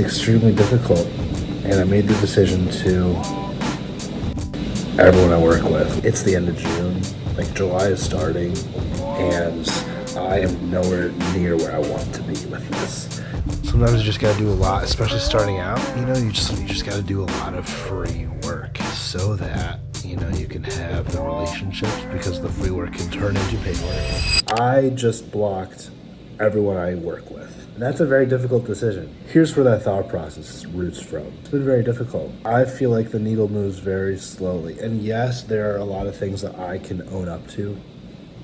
extremely difficult, and I made the decision to everyone I work with. It's the end of June, like July is starting, and I am nowhere near where I want to be with this. Sometimes you just gotta do a lot, especially starting out. You just gotta do a lot of free work so that you can have the relationships, because the free work can turn into paid work. I just blocked everyone I work with. And that's a very difficult decision. Here's where that thought process roots from. It's been very difficult. I feel like the needle moves very slowly. And yes, there are a lot of things that I can own up to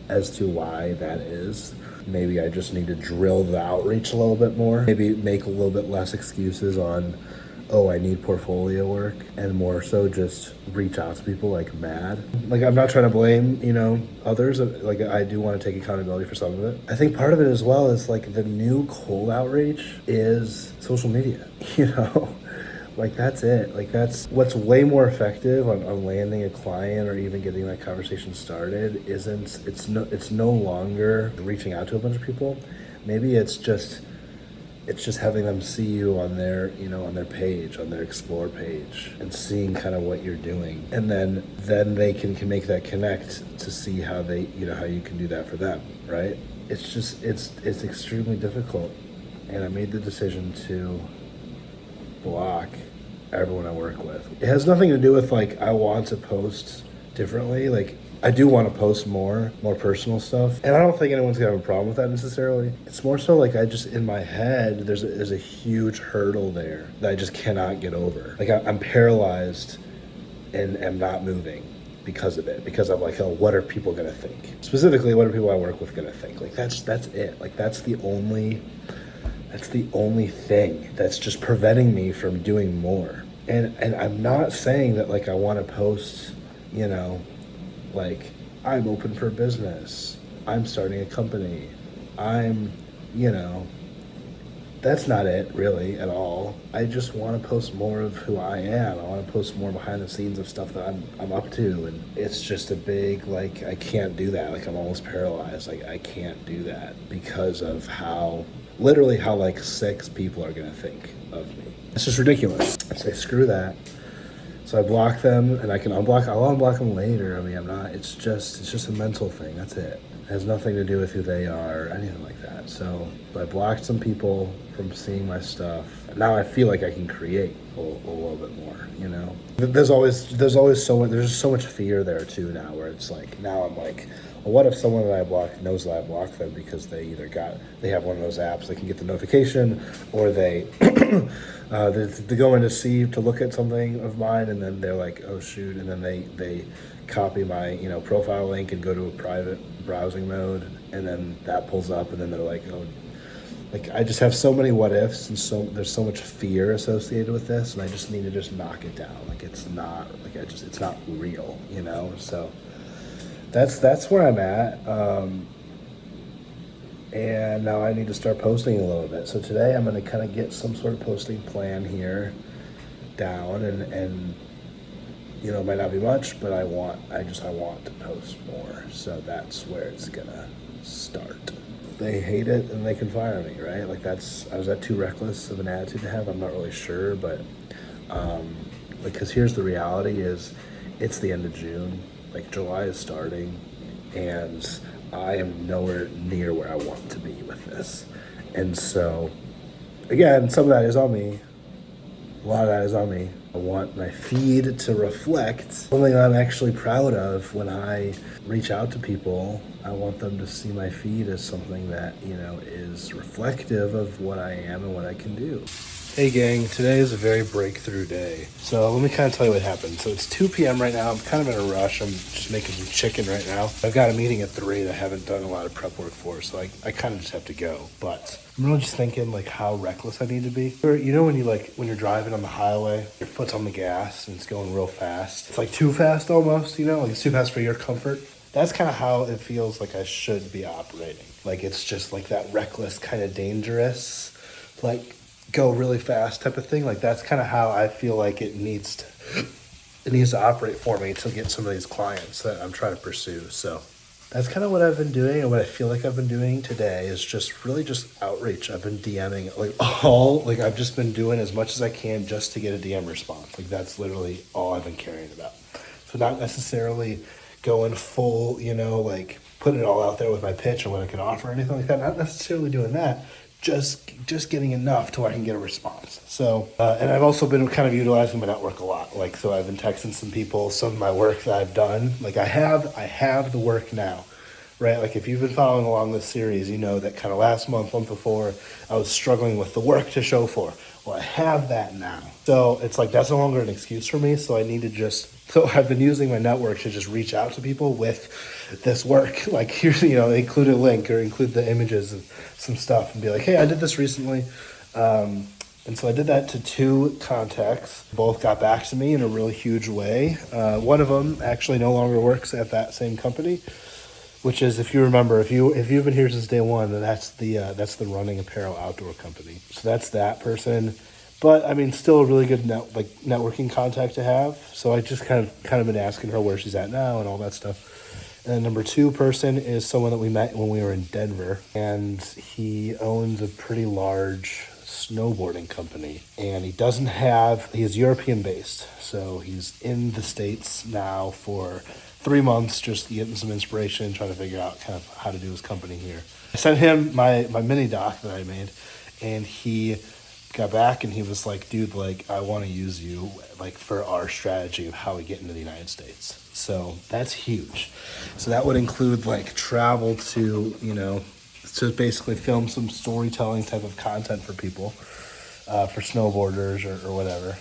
as to why that is. Maybe I just need to drill the outreach a little bit more. Maybe make a little bit less excuses on, oh, I need portfolio work, and more so just reach out to people like mad. Like, I'm not trying to blame, others. Like, I do want to take accountability for some of it. I think part of it as well is like the new cold outreach is social media, Like, that's it. Like, that's what's way more effective on landing a client or even getting that conversation started. It's no longer reaching out to a bunch of people. Maybe it's just having them see you on their, on their page, on their explore page, and seeing kind of what you're doing. And then they can make that connect to see how how you can do that for them, right? It's extremely difficult. And I made the decision to block everyone I work with. It has nothing to do with like I want to post differently. Like, I do want to post more personal stuff, and I don't think anyone's gonna have a problem with that necessarily. It's more so like I just, in my head, there's a huge hurdle there that I just cannot get over. Like, I'm paralyzed and am not moving because of it. Because I'm like, oh, what are people gonna think? Specifically, what are people I work with gonna think? Like, that's it. Like, that's the only thing that's just preventing me from doing more. And I'm not saying that like I want to post, like, I'm open for business, I'm starting a company, that's not it really at all. I just want to post more of who I am. I want to post more behind the scenes of stuff that I'm up to, and it's just a big, like, I can't do that. Like, I'm almost paralyzed. Like, I can't do that because of literally how like 6 people are gonna think of me. It's just ridiculous. I say screw that. So I block them, and I'll unblock them later. I mean, it's just a mental thing. That's it. It has nothing to do with who they are or anything like that. So I blocked some people from seeing my stuff. Now I feel like I can create a little bit more, There's so much fear there too now, where it's like, now I'm like, well, what if someone that I blocked knows that I blocked them because they have one of those apps, they can get the notification, or they they go into Seed to look at something of mine, and then they're like, oh shoot, and then they copy my profile link and go to a private browsing mode, and then that pulls up, and then they're like, oh, like, I just have so many what ifs, and there's so much fear associated with this, and I just need to just knock it down. Like, it's not real, So that's where I'm at. And now I need to start posting a little bit. So today I'm going to kind of get some sort of posting plan here down, and it might not be much, but I want to post more. So that's where it's going to start. They hate it and they can fire me, right? Like, I was that too reckless of an attitude to have? I'm not really sure, but because here's the reality is, it's the end of June, like July is starting, and I am nowhere near where I want to be with this. And so, again, some of that is on me. A lot of that is on me. I want my feed to reflect something I'm actually proud of. When I reach out to people, I want them to see my feed as something that, is reflective of what I am and what I can do. Hey gang, today is a very breakthrough day. So let me kind of tell you what happened. So it's 2 p.m. right now. I'm kind of in a rush. I'm just making some chicken right now. I've got a meeting at 3 that I haven't done a lot of prep work for, so I kind of just have to go. But I'm really just thinking like how reckless I need to be. When you're driving on the highway, your foot's on the gas and it's going real fast. It's like too fast almost, like it's too fast for your comfort. That's kind of how it feels like I should be operating. Like, it's just like that reckless, kind of dangerous, like, go really fast type of thing. Like, that's kind of how I feel like it needs to operate for me to get some of these clients that I'm trying to pursue. So that's kind of what I've been doing, and what I feel like I've been doing today is just really just outreach. I've been DMing I've just been doing as much as I can just to get a DM response. Like that's literally all I've been caring about. So not necessarily going full, like putting it all out there with my pitch and what I can offer or anything like that. Not necessarily doing that. Just getting enough to where I can get a response. So, and I've also been kind of utilizing my network a lot. Like, so I've been texting some people, some of my work that I've done. Like I have the work now, right? Like if you've been following along this series, you know that kind of last month before, I was struggling with the work to show for. Well, I have that now. So it's like, that's no longer an excuse for me. So I need to so I've been using my network to just reach out to people with this work. Like here's, include a link or include the images of some stuff and be like, hey, I did this recently. And so I did that to 2 contacts. Both got back to me in a really huge way. One of them actually no longer works at that same company, which is, if you remember, if you've been here since day one, then that's the Running Apparel Outdoor Company. So that's that person. But I mean, still a really good networking contact to have. So I just kind of been asking her where she's at now and all that stuff. And then number 2 person is someone that we met when we were in Denver, and he owns a pretty large snowboarding company, and he is European based, so he's in the States now for 3 months, just getting some inspiration, trying to figure out kind of how to do his company here. I sent him my mini doc that I made, and he got back and he was like, dude, like I want to use you like for our strategy of how we get into the United States. So that's huge. So that would include like travel to, to basically film some storytelling type of content for people, for snowboarders or whatever,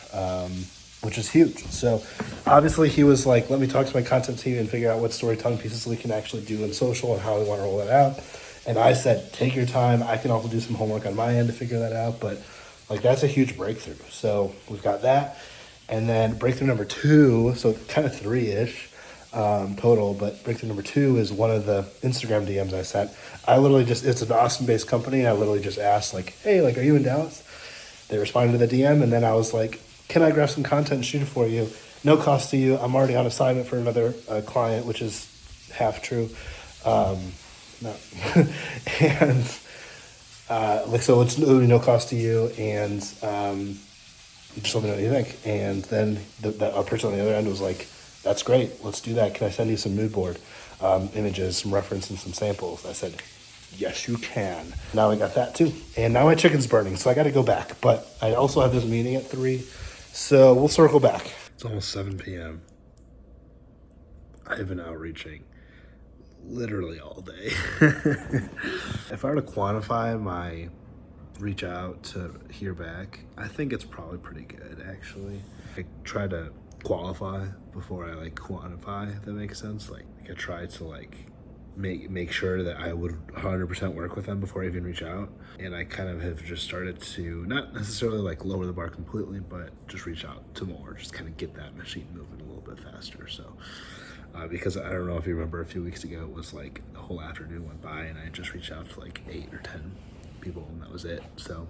which is huge. So obviously he was like, let me talk to my content team and figure out what storytelling pieces we can actually do in social and how we want to roll it out. And I said, take your time. I can also do some homework on my end to figure that out. But like, that's a huge breakthrough. So we've got that. And then breakthrough number 2, so kind of 3-ish total, but breakthrough number 2 is one of the Instagram DMs I sent. It's an Austin-based company, and I literally just asked, like, hey, like, are you in Dallas? They responded to the DM, and then I was like, can I grab some content and shoot it for you? No cost to you. I'm already on assignment for another client, which is half true. No. And so it's no cost to you, and just let me know what you think. And then our person on the other end was like, that's great, let's do that. Can I send you some mood board images, some reference, and some samples? I said, yes, you can. Now I got that too. And now my chicken's burning, so I got to go back. But I also have this meeting at 3, so we'll circle back. It's almost 7 p.m. I've been outreaching literally all day. If I were to quantify my reach out to hear back, I think it's probably pretty good, actually. I try to qualify before I like quantify, if that makes sense. Like I try to like make sure that I would 100% work with them before I even reach out. And I kind of have just started to not necessarily like lower the bar completely, but just reach out to more, just kind of get that machine moving a little bit faster. So because I don't know if you remember a few weeks ago, it was like the whole afternoon went by and I just reached out to like 8 or 10 people, and that was it. So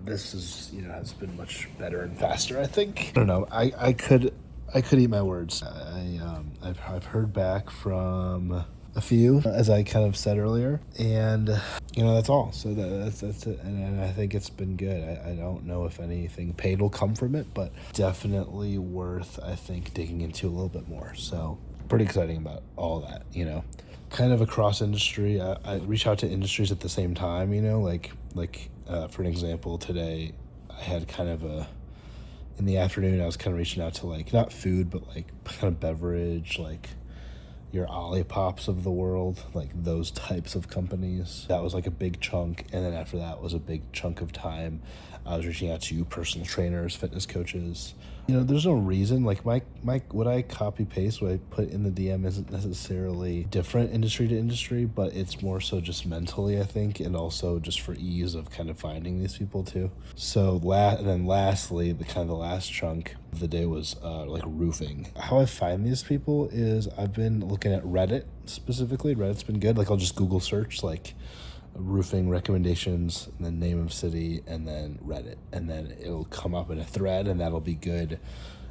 this is, has been much better and faster, I think. I don't know. I could eat my words. I've heard back from a few, as I kind of said earlier, and that's all. So that's it, and I think it's been good. I don't know if anything paid will come from it, but definitely worth, I think, digging into a little bit more. So pretty exciting about all that, kind of across industry. I reach out to industries at the same time, like for an example, today I had kind of in the afternoon, I was kind of reaching out to like, not food, but like kind of beverage, like your Olipops of the world, like those types of companies. That was like a big chunk. And then after that was a big chunk of time I was reaching out to personal trainers, fitness coaches. There's no reason, like my what I copy paste, what I put in the DM isn't necessarily different industry to industry, but it's more so just mentally, I think, and also just for ease of kind of finding these people too. So and then lastly, the last chunk of the day was like roofing. How I find these people is I've been looking at Reddit specifically. Reddit's been good. Like I'll just Google search like roofing recommendations and then name of city and then Reddit, and then it'll come up in a thread, and that'll be good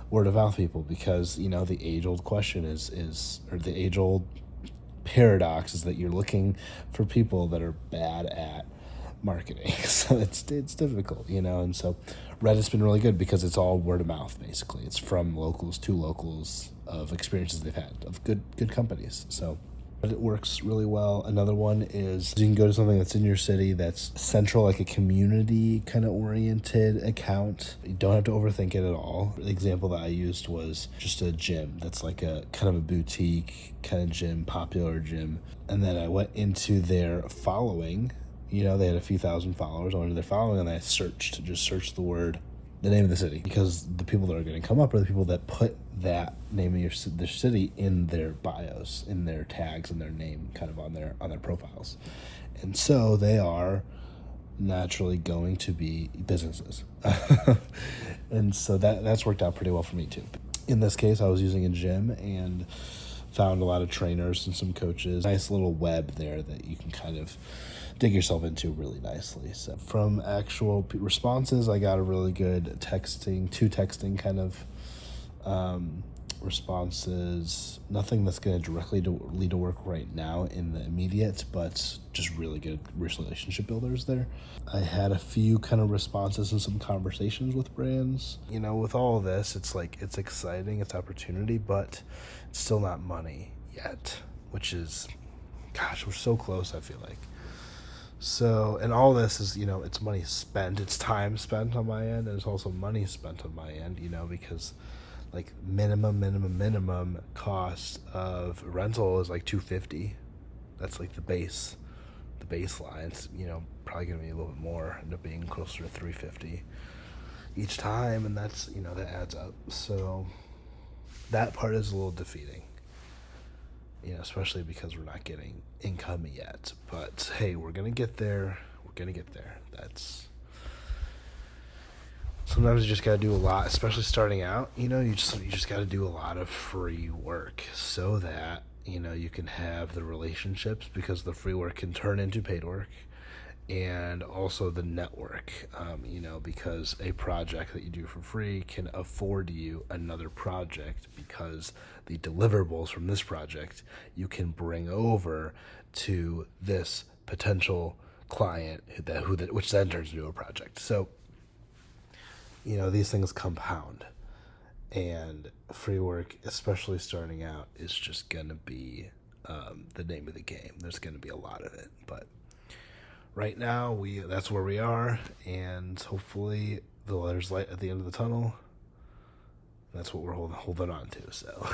word of mouth people, because the age-old question is or the age-old paradox is that you're looking for people that are bad at marketing. So it's difficult, and so Reddit's been really good because it's all word of mouth, basically. It's from locals to locals of experiences they've had of good companies. So it works really well. Another one is you can go to something that's in your city that's central, like a community kind of oriented account. You don't have to overthink it at all. The example that I used was just a gym that's like a kind of a boutique kind of gym, popular gym. And then I went into their following. They had a few thousand followers. I went into their following and I searched the name of the city, because the people that are going to come up are the people that put that name of their city in their bios, in their tags, and their name kind of on their profiles. And so they are naturally going to be businesses. And so that's worked out pretty well for me too. In this case, I was using a gym and found a lot of trainers and some coaches. Nice little web there that you can kind of dig yourself into really nicely. So from actual responses, I got a really good texting kind of responses. Nothing that's going to directly lead to work right now in the immediate, but just really good relationship builders there. I had a few kind of responses and some conversations with brands. With all of this, it's like, it's exciting, it's opportunity, but it's still not money yet, which is, gosh, we're so close, I feel like. So, and all this is, it's money spent, it's time spent on my end, and it's also money spent on my end, because like minimum cost of rental is like $250. That's like the baseline. It's, probably gonna be a little bit more, end up being closer to $350 each time, and that's, that adds up. So that part is a little defeating. Especially because we're not getting income yet. But hey, we're gonna get there. That's, sometimes you just gotta do a lot, especially starting out. You just gotta do a lot of free work so that you can have the relationships, because the free work can turn into paid work, and also the network. Because a project that you do for free can afford you another project, because the deliverables from this project you can bring over to this potential client which then turns into a project. So these things compound, and free work, especially starting out, is just gonna be the name of the game. There's gonna be a lot of it, but right now that's where we are, and hopefully there's light at the end of the tunnel. That's what we're holding on to. So